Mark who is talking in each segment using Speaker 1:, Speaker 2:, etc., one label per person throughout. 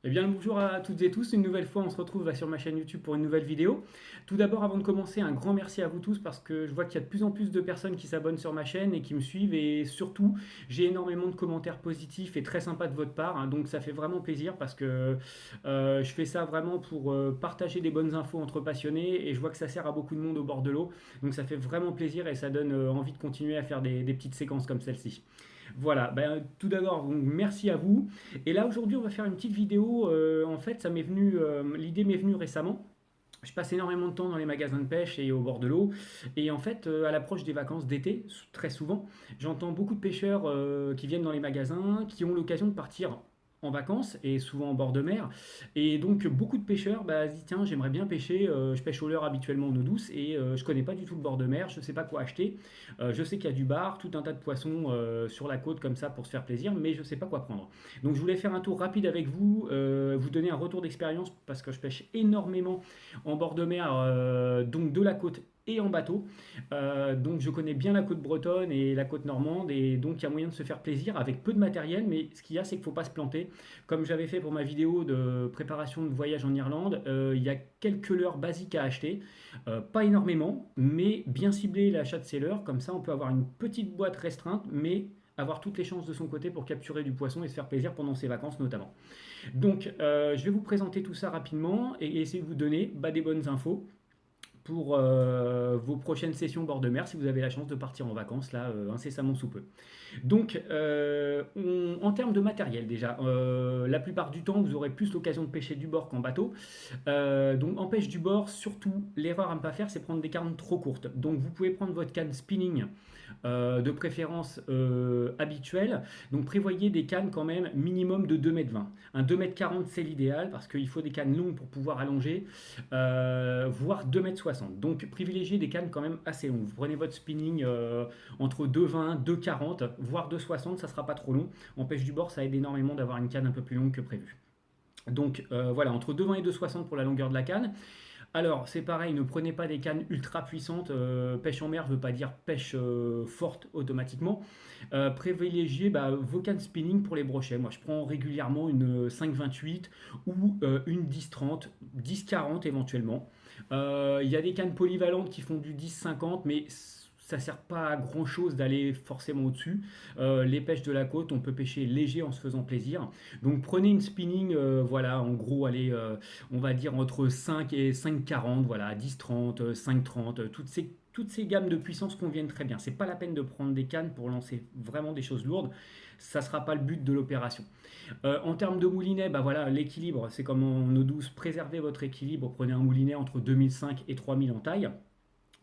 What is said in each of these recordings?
Speaker 1: Eh bien, bonjour à toutes et tous. Une nouvelle fois, on se retrouve sur ma chaîne YouTube pour une nouvelle vidéo. Tout d'abord, avant de commencer, un grand merci à vous tous parce que je vois qu'il y a de plus en plus de personnes qui s'abonnent sur ma chaîne et qui me suivent. Et surtout, j'ai énormément de commentaires positifs et très sympas de votre part, hein. Donc, ça fait vraiment plaisir parce que je fais ça vraiment pour partager des bonnes infos entre passionnés. Et je vois que ça sert à beaucoup de monde au bord de l'eau. Donc, ça fait vraiment plaisir et ça donne envie de continuer à faire des petites séquences comme celle-ci. Voilà, ben, tout d'abord, donc, merci à vous. Et là, aujourd'hui, on va faire une petite vidéo. En fait, l'idée m'est venue récemment. Je passe énormément de temps dans les magasins de pêche et au bord de l'eau. Et en fait, à l'approche des vacances d'été, très souvent, j'entends beaucoup de pêcheurs qui viennent dans les magasins, qui ont l'occasion de partir en vacances et souvent en bord de mer. Et donc, beaucoup de pêcheurs se disent, tiens, j'aimerais bien pêcher. Je pêche au leurre habituellement en eau douce et je connais pas du tout le bord de mer. Je ne sais pas quoi acheter. Je sais qu'il y a du bar, tout un tas de poissons sur la côte comme ça pour se faire plaisir, mais je ne sais pas quoi prendre. Donc, je voulais faire un tour rapide avec vous, vous donner un retour d'expérience parce que je pêche énormément en bord de mer, donc de la côte et en bateau. Donc je connais bien la côte bretonne et la côte normande et donc il y a moyen de se faire plaisir avec peu de matériel, mais ce qu'il y a c'est qu'il ne faut pas se planter. Comme j'avais fait pour ma vidéo de préparation de voyage en Irlande, il y a quelques leurres basiques à acheter, pas énormément, mais bien cibler l'achat de ces leurres, comme ça on peut avoir une petite boîte restreinte, mais avoir toutes les chances de son côté pour capturer du poisson et se faire plaisir pendant ses vacances notamment. Donc, je vais vous présenter tout ça rapidement et essayer de vous donner des bonnes infos pour vos prochaines sessions bord de mer si vous avez la chance de partir en vacances là incessamment sous peu. Donc, en termes de matériel déjà, la plupart du temps vous aurez plus l'occasion de pêcher du bord qu'en bateau. Donc en pêche du bord, surtout l'erreur à ne pas faire, c'est prendre des cannes trop courtes. Donc vous pouvez prendre votre canne spinning de préférence habituelle. Donc prévoyez des cannes quand même minimum de 2,20 m. Un 2,40 m c'est l'idéal parce qu'il faut des cannes longues pour pouvoir allonger, voire 2,60 m. Donc privilégiez des cannes quand même assez longues. Vous prenez votre spinning entre 2,20 m, 2,40 m, voire 2,60 m, ça ne sera pas trop long. En pêche du bord, ça aide énormément d'avoir une canne un peu plus longue que prévu. Donc voilà, entre 2,20 et 2,60 pour la longueur de la canne. Alors, c'est pareil, ne prenez pas des cannes ultra puissantes. Pêche en mer ne veut pas dire pêche forte automatiquement. Privilégiez vos cannes spinning pour les brochets. Moi, je prends régulièrement une 5,28 ou une 10,30, 10,40 éventuellement. Il y a des cannes polyvalentes qui font du 10,50, mais ça sert pas à grand chose d'aller forcément au-dessus. Les pêches de la côte, on peut pêcher léger en se faisant plaisir. Donc prenez une spinning, voilà, en gros, allez, on va dire entre 5 et 5,40, voilà, 10,30, 5,30, toutes ces gammes de puissance conviennent très bien. C'est pas la peine de prendre des cannes pour lancer vraiment des choses lourdes. Ça ne sera pas le but de l'opération. En termes de moulinet, voilà, l'équilibre, c'est comme en eau douce, préservez votre équilibre. Prenez un moulinet entre 2005 et 3000 en taille.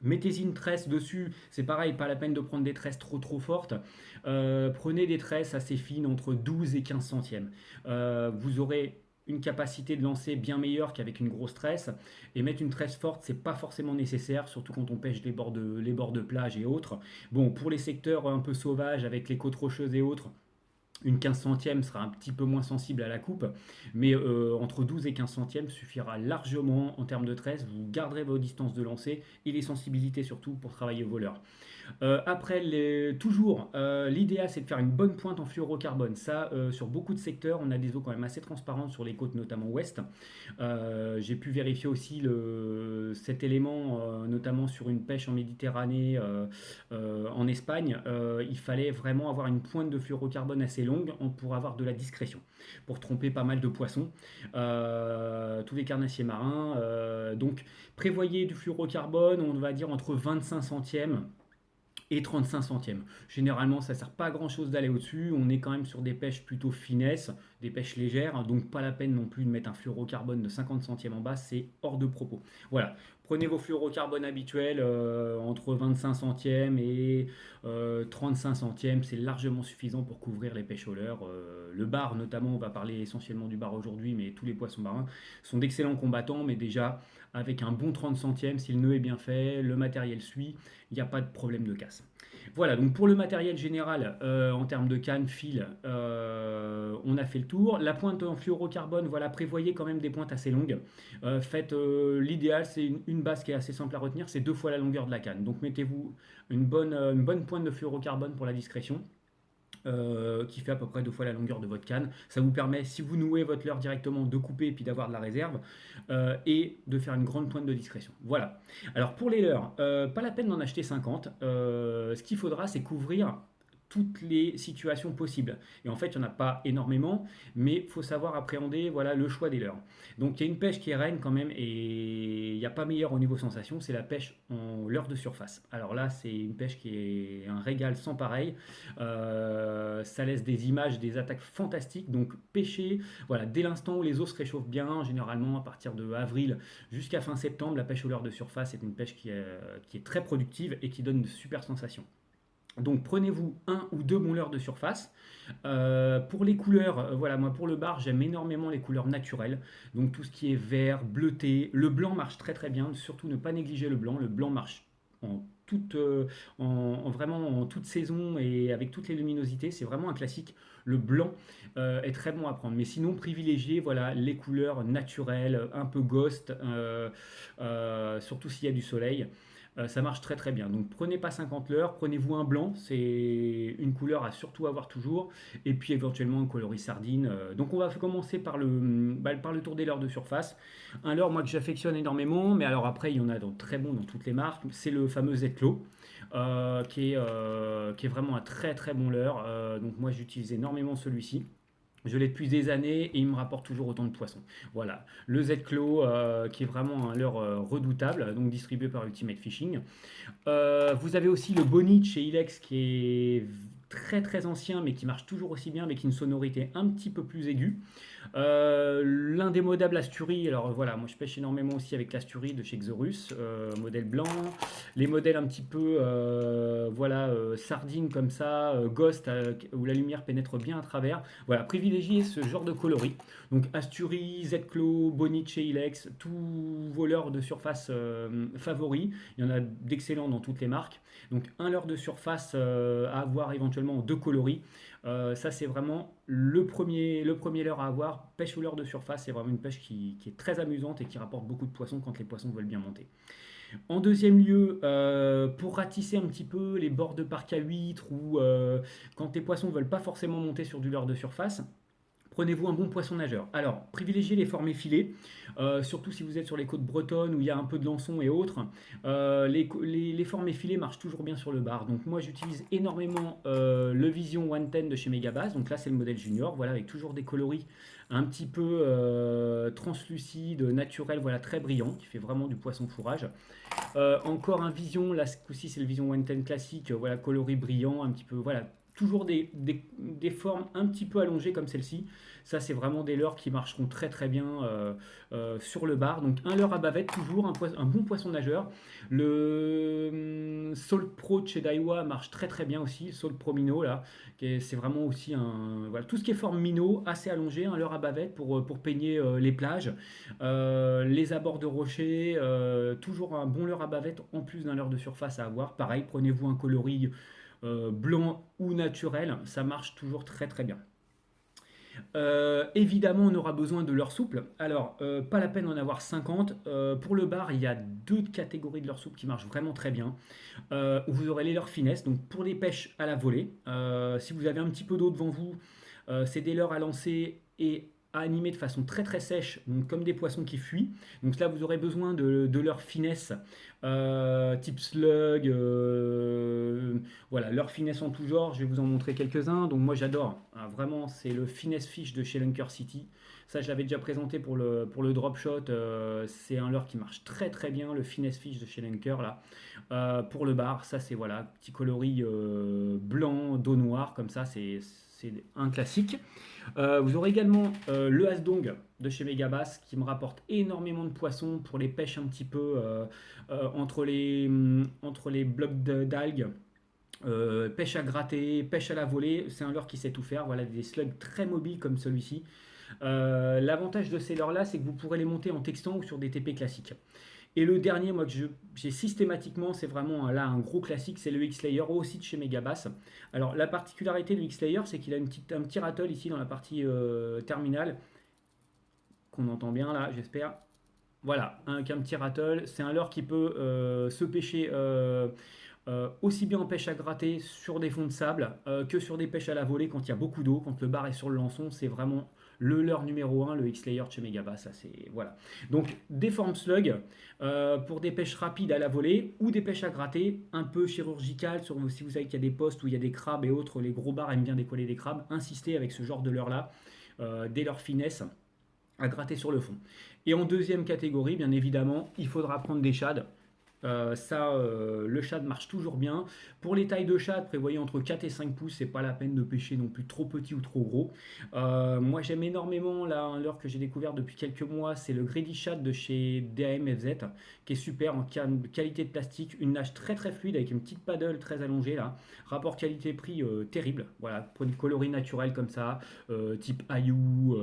Speaker 1: Mettez-y une tresse dessus, c'est pareil, pas la peine de prendre des tresses trop fortes. Prenez des tresses assez fines entre 12 et 15 centièmes. Vous aurez une capacité de lancer bien meilleure qu'avec une grosse tresse. Et mettre une tresse forte, c'est pas forcément nécessaire, surtout quand on pêche les bords de plage et autres. Bon, pour les secteurs un peu sauvages, avec les côtes rocheuses et autres, une 15 centième sera un petit peu moins sensible à la coupe, mais entre 12 et 15 centièmes suffira largement en termes de tresse. Vous garderez vos distances de lancer et les sensibilités surtout pour travailler au voleur. Après, toujours, l'idéal c'est de faire une bonne pointe en fluorocarbone. Ça, sur beaucoup de secteurs, on a des eaux quand même assez transparentes sur les côtes, notamment ouest. J'ai pu vérifier aussi cet élément, notamment sur une pêche en Méditerranée, en Espagne. Il fallait vraiment avoir une pointe de fluorocarbone assez longue pour avoir de la discrétion, pour tromper pas mal de poissons, tous les carnassiers marins. Donc, prévoyez du fluorocarbone, on va dire entre 25 centièmes et 35 centièmes. Généralement, ça ne sert pas à grand chose d'aller au-dessus. On est quand même sur des pêches plutôt finesse, des pêches légères, donc pas la peine non plus de mettre un fluorocarbone de 50 centièmes en bas, c'est hors de propos. Voilà, prenez vos fluorocarbones habituels entre 25 centièmes et 35 centièmes, c'est largement suffisant pour couvrir les pêches au leurre. Le bar, notamment, on va parler essentiellement du bar aujourd'hui, mais tous les poissons marins sont d'excellents combattants, mais déjà avec un bon 30 centièmes, si le nœud est bien fait, le matériel suit, il n'y a pas de problème de casse. Voilà, donc pour le matériel général, en termes de canne, fil, on a fait le tour. La pointe en fluorocarbone, voilà, prévoyez quand même des pointes assez longues. L'idéal, c'est une base qui est assez simple à retenir, c'est 2 fois la longueur de la canne. Donc mettez-vous une bonne pointe de fluorocarbone pour la discrétion. qui fait à peu près 2 fois la longueur de votre canne. Ça vous permet, si vous nouez votre leurre directement, de couper et puis d'avoir de la réserve et de faire une grande pointe de discrétion. Voilà. Alors pour les leurres, pas la peine d'en acheter 50. Ce qu'il faudra, c'est couvrir toutes les situations possibles. Et en fait, il n'y en a pas énormément, mais il faut savoir appréhender voilà, le choix des leurres. Donc il y a une pêche qui règne quand même, et il n'y a pas meilleur au niveau sensation, c'est la pêche en leurre de surface. Alors là, c'est une pêche qui est un régal sans pareil. Ça laisse des images, des attaques fantastiques. Donc pêcher, voilà, dès l'instant où les eaux se réchauffent bien, généralement à partir de avril jusqu'à fin septembre, la pêche au leurre de surface est une pêche qui est très productive et qui donne de super sensations. Donc prenez-vous un ou deux bons leurres de surface. Pour les couleurs, voilà, moi pour le bar, j'aime énormément les couleurs naturelles. Donc tout ce qui est vert, bleuté, le blanc marche très très bien. Surtout ne pas négliger le blanc. Le blanc marche en toute, vraiment en toute saison et avec toutes les luminosités. C'est vraiment un classique. Le blanc est très bon à prendre. Mais sinon, privilégiez voilà, les couleurs naturelles, un peu ghost, surtout s'il y a du soleil. Ça marche très très bien. Donc prenez pas 50 leurres, prenez-vous un blanc, c'est une couleur à surtout avoir toujours, et puis éventuellement un coloris sardine. Donc on va commencer par le tour des leurres de surface. Un leurre moi que j'affectionne énormément, mais alors après il y en a dans très bon dans toutes les marques, c'est le fameux Zetlo. Qui est vraiment un très très bon leurre. Donc moi j'utilise énormément celui-ci. Je l'ai depuis des années et il me rapporte toujours autant de poissons. Voilà, le Z-Claw qui est vraiment un leurre redoutable, donc distribué par Ultimate Fishing. Vous avez aussi le Bonite chez Ilex qui est très très ancien mais qui marche toujours aussi bien avec une sonorité un petit peu plus aiguë. L'indémodable Asturie, alors voilà, moi je pêche énormément aussi avec l'Asturie de chez Xorus, modèle blanc. Les modèles un petit peu voilà, sardines comme ça, Ghost, où la lumière pénètre bien à travers. Voilà, privilégiez ce genre de coloris. Donc Asturie, Z-Claw, Bonite chez Ilex, tous vos leurres de surface favoris. Il y en a d'excellents dans toutes les marques. Donc un leurre de surface à avoir éventuellement en deux coloris. Ça, c'est vraiment le premier leurre à avoir. Pêche au leurre de surface, c'est vraiment une pêche qui est très amusante et qui rapporte beaucoup de poissons quand les poissons veulent bien monter. En deuxième lieu, pour ratisser un petit peu les bords de parc à huîtres ou quand tes poissons ne veulent pas forcément monter sur du leurre de surface, prenez-vous un bon poisson nageur. Alors, privilégiez les formés filets, surtout si vous êtes sur les côtes bretonnes où il y a un peu de lançon et autres. Les formés filets marchent toujours bien sur le bar. Donc moi, j'utilise énormément le Vision 110 de chez Megabass. Donc là, c'est le modèle junior, voilà, avec toujours des coloris un petit peu translucides, naturels, voilà, très brillants, qui fait vraiment du poisson fourrage. Encore un Vision, là ce coup-ci c'est le Vision 110 classique, voilà, coloris brillant, un petit peu, voilà, toujours des formes un petit peu allongées comme celle-ci. Ça, c'est vraiment des leurres qui marcheront très très bien sur le bar. Donc un leurre à bavette, toujours un bon poisson nageur. Le Salt Pro de chez Daiwa marche très très bien aussi, Salt Pro Minnow là. C'est vraiment aussi un... Voilà, tout ce qui est forme minnow, assez allongé, un leurre à bavette pour peigner les plages, les abords de rochers, toujours un bon leurre à bavette en plus d'un leurre de surface à avoir. Pareil, prenez-vous un coloris blanc ou naturel, ça marche toujours très très bien. Évidemment, on aura besoin de leurre souple. Alors, pas la peine d'en avoir 50. Pour le bar, il y a deux catégories de leurre souple qui marchent vraiment très bien. Où vous aurez les leurres finesse, donc pour les pêches à la volée. Si vous avez un petit peu d'eau devant vous, c'est des leurres à lancer et à animer de façon très très sèche, donc comme des poissons qui fuient. Donc là, vous aurez besoin de leur finesse, type slug, voilà, leur finesse en tout genre. Je vais vous en montrer quelques-uns. Donc moi, j'adore, hein, vraiment, c'est le finesse fish de chez Lunker City. Ça, je l'avais déjà présenté pour le drop shot. C'est un leurre qui marche très très bien, le finesse fish de chez Lunker là. Pour le bar, ça c'est voilà, petit coloris blanc, dos noir, comme ça, c'est un classique. Vous aurez également le Hasdong de chez Megabass qui me rapporte énormément de poissons pour les pêches un petit peu entre les blocs d'algues. Pêche à gratter, pêche à la volée, c'est un leurre qui sait tout faire. Voilà, des slugs très mobiles comme celui-ci. L'avantage de ces leurres-là, c'est que vous pourrez les monter en textant ou sur des TP classiques. Et le dernier, moi, que j'ai systématiquement, c'est vraiment là un gros classique, c'est le X-Layer, aussi de chez Megabass. Alors, la particularité du X-Layer, c'est qu'il a un petit rattle ici dans la partie terminale, qu'on entend bien là, j'espère. Voilà, un petit rattle. C'est un leurre qui peut se pêcher aussi bien en pêche à gratter sur des fonds de sable que sur des pêches à la volée quand il y a beaucoup d'eau, quand le bar est sur le lançon, c'est vraiment le leurre numéro un, le X-Layer de chez Megabass, ça c'est voilà. Donc des formes slug pour des pêches rapides à la volée ou des pêches à gratter un peu chirurgicales. Si vous savez qu'il y a des postes où il y a des crabes et autres, les gros bars aiment bien décoller des crabes, insistez avec ce genre de leurre là, des leurres finesse à gratter sur le fond. Et en deuxième catégorie, bien évidemment, il faudra prendre des shad. Le shad marche toujours bien. Pour les tailles de shad, prévoyez entre 4 et 5 pouces, c'est pas la peine de pêcher non plus trop petit ou trop gros. Moi j'aime énormément là, un leurre que j'ai découvert depuis quelques mois, c'est le Greedy Shad de chez DAMFZ, qui est super en qualité de plastique, une nage très très fluide avec une petite paddle très allongée là. Rapport qualité-prix terrible. Voilà, pour une coloris naturelle comme ça, type Ayou,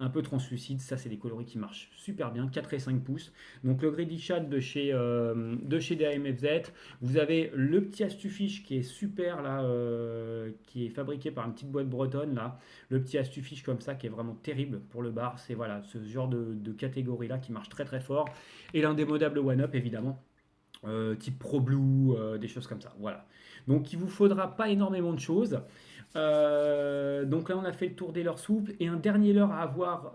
Speaker 1: un peu translucide, ça c'est des coloris qui marchent super bien, 4 et 5 pouces. Donc le Greedy Shad de chez DAMFZ. Vous avez le petit Astufish qui est super là, qui est fabriqué par une petite boîte bretonne là. Le petit Astufish comme ça qui est vraiment terrible pour le bar. C'est voilà ce genre de catégorie là qui marche très très fort. Et l'indémodable One Up évidemment. Type Pro Blue, des choses comme ça. Voilà. Donc il vous faudra pas énormément de choses. Donc là, on a fait le tour des leurres souples. Et un dernier leurre à avoir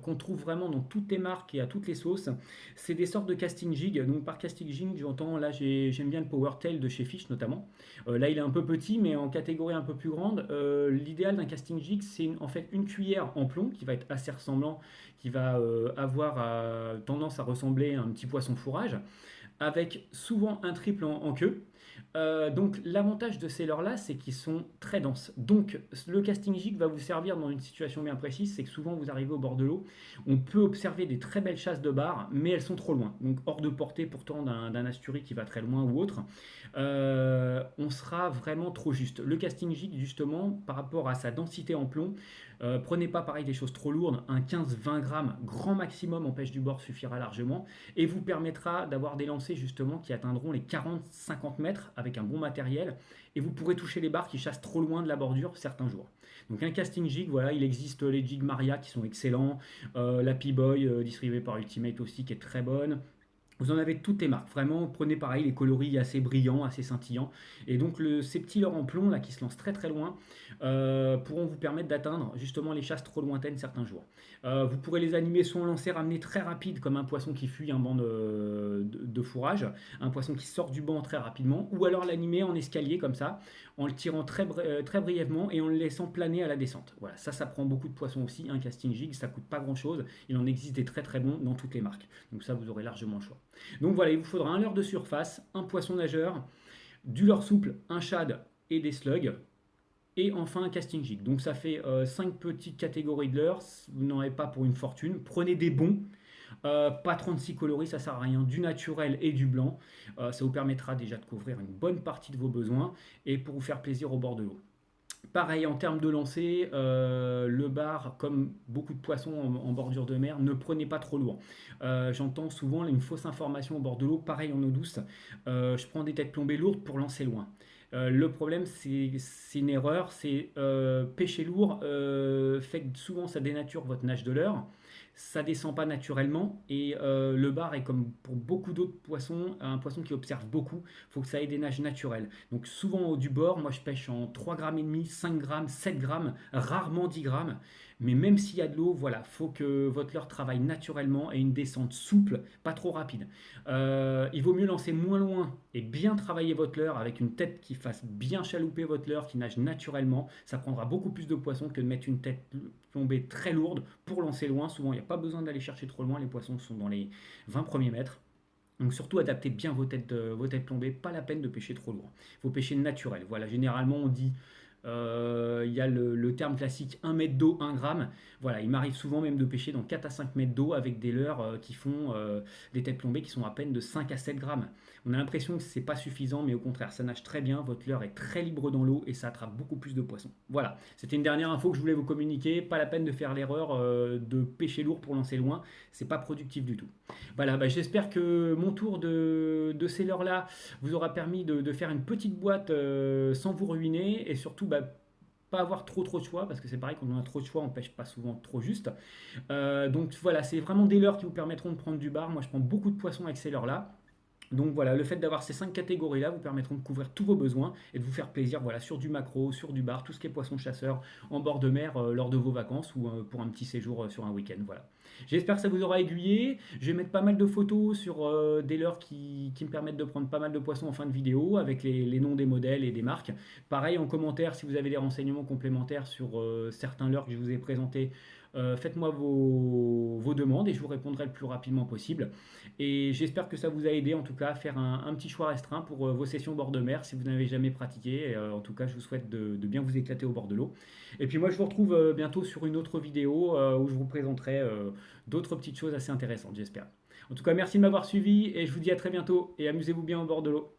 Speaker 1: qu'on trouve vraiment dans toutes les marques et à toutes les sauces, c'est des sortes de casting jig. Donc par casting jig, j'entends là, j'aime bien le Power Tail de chez Fish notamment. Là, il est un peu petit, mais en catégorie un peu plus grande. L'idéal d'un casting jig, c'est en fait une cuillère en plomb qui va être assez ressemblant, qui va avoir tendance à ressembler à un petit poisson fourrage, avec souvent un triple en queue. Donc l'avantage de ces leurres-là, c'est qu'ils sont très denses. Donc le casting jig va vous servir dans une situation bien précise, c'est que souvent vous arrivez au bord de l'eau, on peut observer des très belles chasses de bar, mais elles sont trop loin, donc hors de portée pourtant d'un asturi qui va très loin ou autre. On sera vraiment trop juste. Le casting jig justement, par rapport à sa densité en plomb, prenez pas pareil des choses trop lourdes, un 15-20 grammes grand maximum en pêche du bord suffira largement et vous permettra d'avoir des lancers justement qui atteindront les 40-50 mètres avec un bon matériel et vous pourrez toucher les barres qui chassent trop loin de la bordure certains jours. Donc un casting jig, voilà, il existe les jigs Maria qui sont excellents, la P-Boy distribuée par Ultimate aussi qui est très bonne. Vous en avez toutes les marques, vraiment, prenez pareil les coloris assez brillants, assez scintillants. Et donc ces petits leurres en plomb là, qui se lancent très très loin pourront vous permettre d'atteindre justement les chasses trop lointaines certains jours. Vous pourrez les animer soit en lancer ramené très rapide comme un poisson qui fuit un banc de fourrage, un poisson qui sort du banc très rapidement, ou alors l'animer en escalier comme ça, en le tirant très brièvement et en le laissant planer à la descente. Voilà, ça prend beaucoup de poissons aussi, un casting jig, ça coûte pas grand chose, il en existe des très très bons dans toutes les marques. Donc ça vous aurez largement le choix. Donc voilà, il vous faudra un leurre de surface, un poisson nageur, du leurre souple, un shad et des slugs. Et enfin un casting jig. Donc ça fait 5 petites catégories de leurres. Vous n'en avez pas pour une fortune. Prenez des bons. Pas 36 coloris, ça sert à rien. Du naturel et du blanc. Ça vous permettra déjà de couvrir une bonne partie de vos besoins et pour vous faire plaisir au bord de l'eau. Pareil en termes de lancer, le bar, comme beaucoup de poissons en bordure de mer, ne prenez pas trop lourd. J'entends souvent une fausse information au bord de l'eau, pareil en eau douce. Je prends des têtes plombées lourdes pour lancer loin. Le problème, c'est une erreur, c'est pêcher lourd fait que souvent ça dénature votre nage de leurre, ça descend pas naturellement et le bar est comme pour beaucoup d'autres poissons, un poisson qui observe beaucoup, il faut que ça ait des nages naturelles. Donc souvent au du bord, moi je pêche en 3,5 grammes, 5 grammes, 7 grammes, rarement 10 grammes. Mais même s'il y a de l'eau, voilà, faut que votre leurre travaille naturellement et une descente souple, pas trop rapide. Il vaut mieux lancer moins loin et bien travailler votre leurre avec une tête qui fasse bien chalouper votre leurre, qui nage naturellement. Ça prendra beaucoup plus de poissons que de mettre une tête plombée très lourde pour lancer loin. Souvent, il n'y a pas besoin d'aller chercher trop loin. Les poissons sont dans les 20 premiers mètres. Donc surtout adaptez bien vos têtes plombées, pas la peine de pêcher trop lourd. Il faut pêcher naturel. Voilà, généralement on dit il y a le terme classique 1 mètre d'eau, 1 gramme. Voilà, il m'arrive souvent même de pêcher dans 4 à 5 mètres d'eau avec des leurres qui font des têtes plombées qui sont à peine de 5 à 7 grammes. On a l'impression que c'est pas suffisant, mais au contraire, ça nage très bien. Votre leurre est très libre dans l'eau et ça attrape beaucoup plus de poissons. Voilà, c'était une dernière info que je voulais vous communiquer. Pas la peine de faire l'erreur de pêcher lourd pour lancer loin. C'est pas productif du tout. Voilà, bah, j'espère que mon tour de ces leurres-là vous aura permis de faire une petite boîte sans vous ruiner et surtout pas avoir trop de choix parce que c'est pareil quand on a trop de choix on pêche pas souvent trop juste. Donc voilà, c'est vraiment des leurres qui vous permettront de prendre du bar. Moi je prends beaucoup de poissons avec ces leurres là. Donc voilà, le fait d'avoir ces 5 catégories-là vous permettront de couvrir tous vos besoins et de vous faire plaisir voilà, sur du macro, sur du bar, tout ce qui est poisson chasseur en bord de mer lors de vos vacances ou pour un petit séjour sur un week-end. Voilà. J'espère que ça vous aura aiguillé. Je vais mettre pas mal de photos sur des leurres qui me permettent de prendre pas mal de poissons en fin de vidéo avec les noms des modèles et des marques. Pareil en commentaire si vous avez des renseignements complémentaires sur certains leurres que je vous ai présentés. Faites-moi vos demandes et je vous répondrai le plus rapidement possible. Et j'espère que ça vous a aidé en tout cas à faire un petit choix restreint pour vos sessions au bord de mer si vous n'avez jamais pratiqué. Et, en tout cas, je vous souhaite de bien vous éclater au bord de l'eau. Et puis moi, je vous retrouve bientôt sur une autre vidéo où je vous présenterai d'autres petites choses assez intéressantes, j'espère. En tout cas, merci de m'avoir suivi et je vous dis à très bientôt et amusez-vous bien au bord de l'eau.